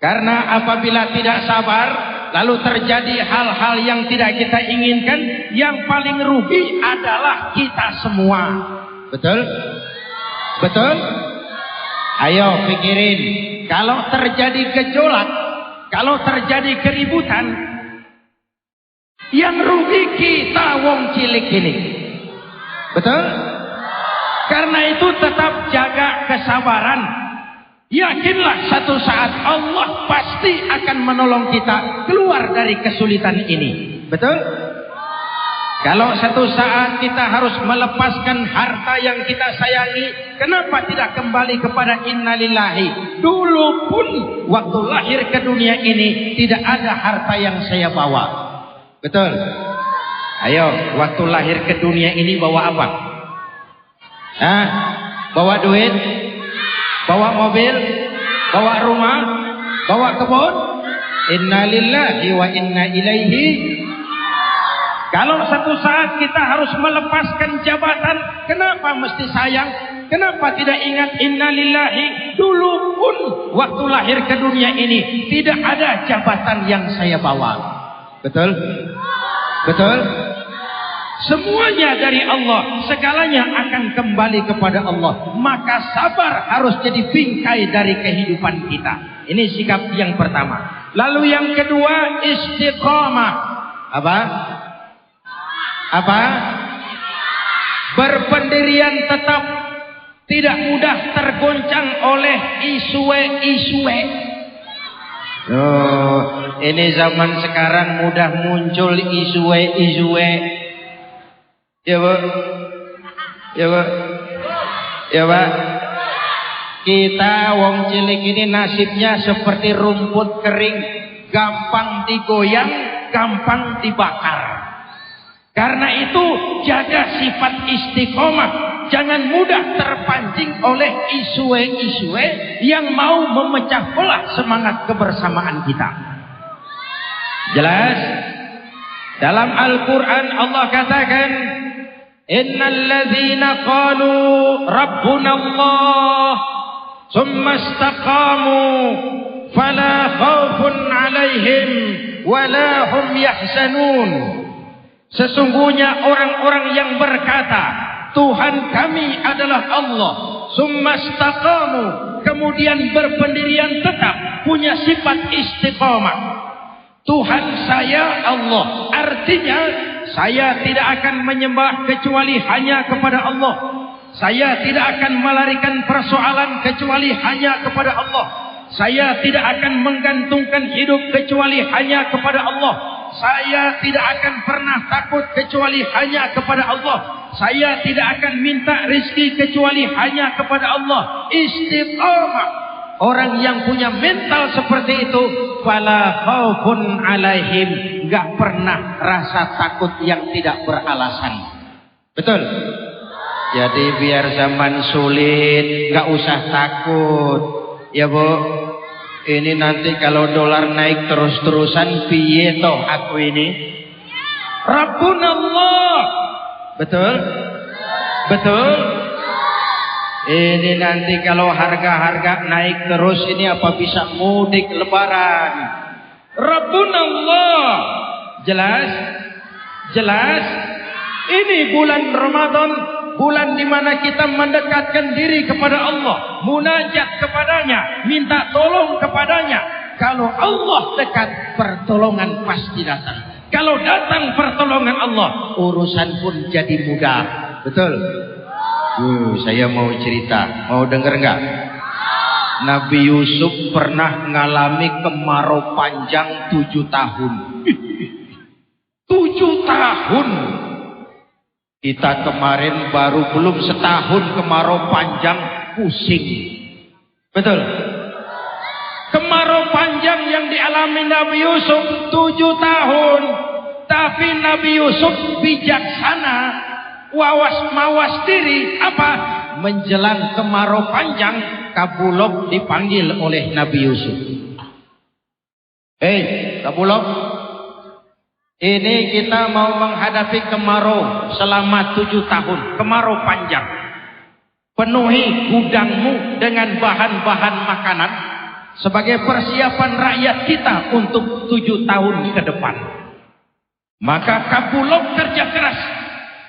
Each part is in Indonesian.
Karena apabila tidak sabar, lalu terjadi hal-hal yang tidak kita inginkan, yang paling rugi adalah kita semua. Betul? Betul? Ayo pikirin, kalau terjadi gejolak, kalau terjadi keributan, yang rugi kita wong cilik ini. Betul? Karena itu tetap jaga kesabaran. Yakinlah satu saat Allah pasti akan menolong kita keluar dari kesulitan ini. Betul? Kalau satu saat kita harus melepaskan harta yang kita sayangi, kenapa tidak kembali kepada innalillahi? Dulu pun waktu lahir ke dunia ini tidak ada harta yang saya bawa. Betul? Ayo, waktu lahir ke dunia ini bawa apa? Hah? Bawa duit? Bawa mobil, bawa rumah, bawa kebun. Innalillahi wa inna ilaihi. Kalau satu saat kita harus melepaskan jabatan, kenapa mesti sayang? Kenapa tidak ingat innalillahi? Dulu pun waktu lahir ke dunia ini tidak ada jabatan yang saya bawa. Betul? Betul? Semuanya dari Allah, segalanya akan kembali kepada Allah. Maka sabar harus jadi bingkai dari kehidupan kita. Ini sikap yang pertama. Lalu yang kedua, istiqamah. Apa? Apa? Berpendirian tetap, tidak mudah tergoncang oleh isu-isu. Oh, ini zaman sekarang mudah muncul isu-isu. Ya Bu, ya Bu, ya Pak. Kita wong cilik ini nasibnya seperti rumput kering, gampang digoyang, gampang dibakar. Karena itu jaga sifat istiqomah, jangan mudah terpancing oleh isu-isu yang mau memecah belah semangat kebersamaan kita. Jelas? Dalam Al-Quran Allah katakan, innal ladzina qalu rabbuna Allah tsumma istaqamu fala khaufun 'alaihim wala hum yahzanun. Sesungguhnya orang-orang yang berkata Tuhan kami adalah Allah, tsumma istaqamu, kemudian berpendirian tetap, punya sifat istiqamah. Tuhan saya Allah, artinya saya tidak akan menyembah kecuali hanya kepada Allah. Saya tidak akan melarikan persoalan kecuali hanya kepada Allah. Saya tidak akan menggantungkan hidup kecuali hanya kepada Allah. Saya tidak akan pernah takut kecuali hanya kepada Allah. Saya tidak akan minta rezeki kecuali hanya kepada Allah. Istiqamah. Orang yang punya mental seperti itu, fala khaufun 'alaihim, enggak pernah rasa takut yang tidak beralasan. Betul? Jadi biar zaman sulit, enggak usah takut. Ya Bu, ini nanti kalau dolar naik terus-terusan, piye toh aku ini? Rabbunallah. Betul? Betul? Ini nanti kalau harga-harga naik terus, ini apa bisa mudik lebaran? Rabbunallah. Jelas? Jelas? Ini bulan Ramadan, bulan di mana kita mendekatkan diri kepada Allah, munajat kepadanya, minta tolong kepadanya. Kalau Allah dekat, pertolongan pasti datang. Kalau datang pertolongan Allah, urusan pun jadi mudah. Betul? Saya mau cerita, mau denger nggak? Nabi Yusuf pernah mengalami kemarau panjang 7 tahun. 7 tahun. Kita kemarin baru belum setahun kemarau panjang, pusing. Betul? Kemarau panjang yang dialami Nabi Yusuf 7 tahun. Tapi Nabi Yusuf bijaksana. Mawas diri apa? Menjelang kemarau panjang, Kabulok dipanggil oleh Nabi Yusuf. Kabulok, ini kita mau menghadapi kemarau selama 7 tahun, kemarau panjang. Penuhi gudangmu dengan bahan-bahan makanan, sebagai persiapan rakyat kita untuk 7 tahun ke depan. Maka Kapulog kerja keras.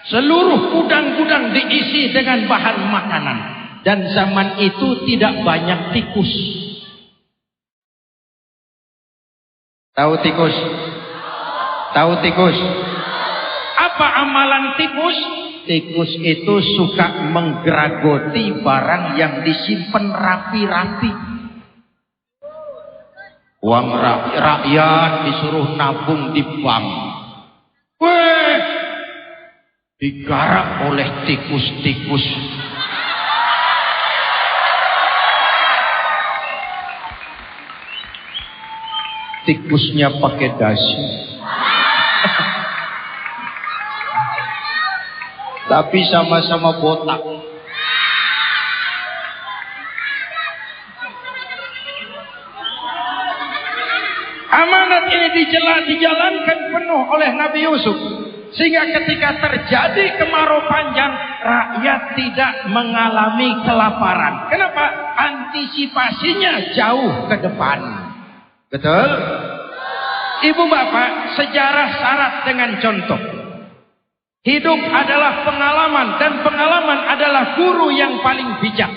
Seluruh gudang-gudang diisi dengan bahan makanan. Dan zaman itu tidak banyak tikus. Tahu tikus? Tahu tikus? Apa amalan tikus? Tikus itu suka menggeragoti barang yang disimpan rapi-rapi. Uang rakyat disuruh nabung di bank. Weh, digarap oleh tikus-tikus. Tikusnya pakai dasi. Tapi sama-sama botak. Amanat ini dijalankan penuh oleh Nabi Yusuf. Sehingga ketika terjadi kemarau panjang, rakyat tidak mengalami kelaparan. Kenapa? Antisipasinya jauh ke depan. Betul? Ibu bapak, sejarah syarat dengan contoh. Hidup adalah pengalaman dan pengalaman adalah guru yang paling bijak.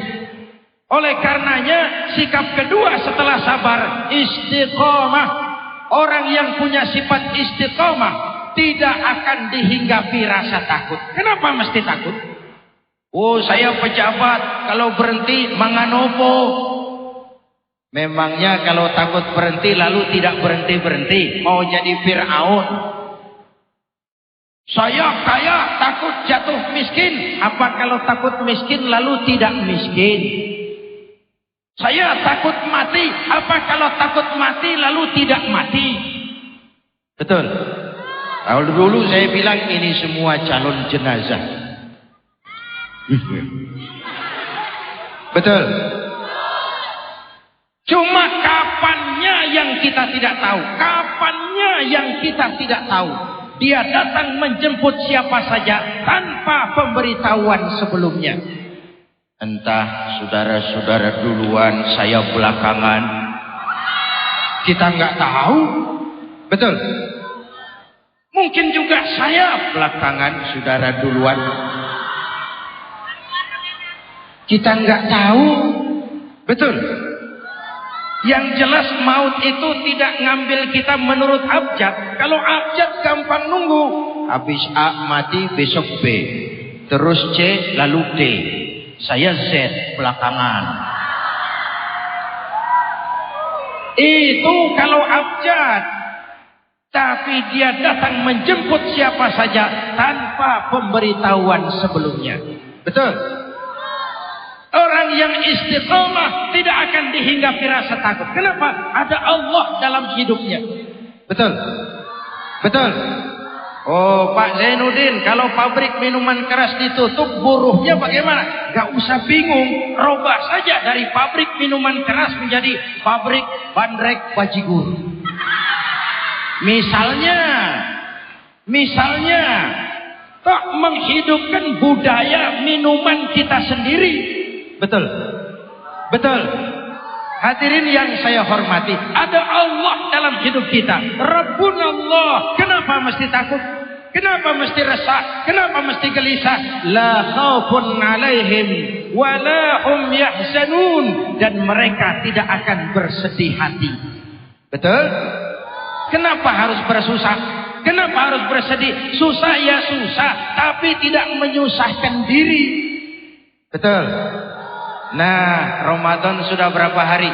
Oleh karenanya sikap kedua setelah sabar, istiqomah. Orang yang punya sifat istiqomah tidak akan dihinggapi rasa takut. Kenapa mesti takut? Oh, saya pejabat, kalau berhenti manganopo. Memangnya kalau takut berhenti lalu tidak berhenti-berhenti, mau jadi Fir'aun. Saya kaya takut jatuh miskin. Apa kalau takut miskin lalu tidak miskin? Saya takut mati. Apa kalau takut mati lalu tidak mati? Betul. Kalau dulu saya bilang ini semua calon jenazah. Betul. Cuma kapannya yang kita tidak tahu. Kapannya yang kita tidak tahu. Dia datang menjemput siapa saja tanpa pemberitahuan sebelumnya. Entah saudara-saudara duluan, saya belakangan. Kita nggak tahu. Betul. Mungkin juga saya belakangan, saudara duluan. Kita nggak tahu. Betul. Yang jelas maut itu tidak ngambil kita menurut abjad. Kalau abjad gampang nunggu. Habis A mati, besok B. Terus C, lalu D. Saya Z belakangan. Itu kalau abjad. Tapi dia datang menjemput siapa saja tanpa pemberitahuan sebelumnya. Betul? Orang yang istiqomah tidak akan dihinggapi rasa takut. Kenapa? Ada Allah dalam hidupnya. Betul? Betul? Oh, Pak Zainuddin, kalau pabrik minuman keras ditutup, buruhnya bagaimana? Gak usah bingung, robah saja dari pabrik minuman keras menjadi pabrik bandrek bajigur. Misalnya, tak menghidupkan budaya minuman kita sendiri. Betul? Betul? Hadirin yang saya hormati, ada Allah dalam hidup kita. Rabbunallah. Kenapa mesti takut? Kenapa mesti resah? Kenapa mesti gelisah? La khaufun alaihim wa la hum yahzanun. Dan mereka tidak akan bersedih hati. Betul? Kenapa harus bersusah? Kenapa harus bersedih? Susah ya susah, tapi tidak menyusahkan diri. Betul? Nah, Ramadan sudah berapa hari?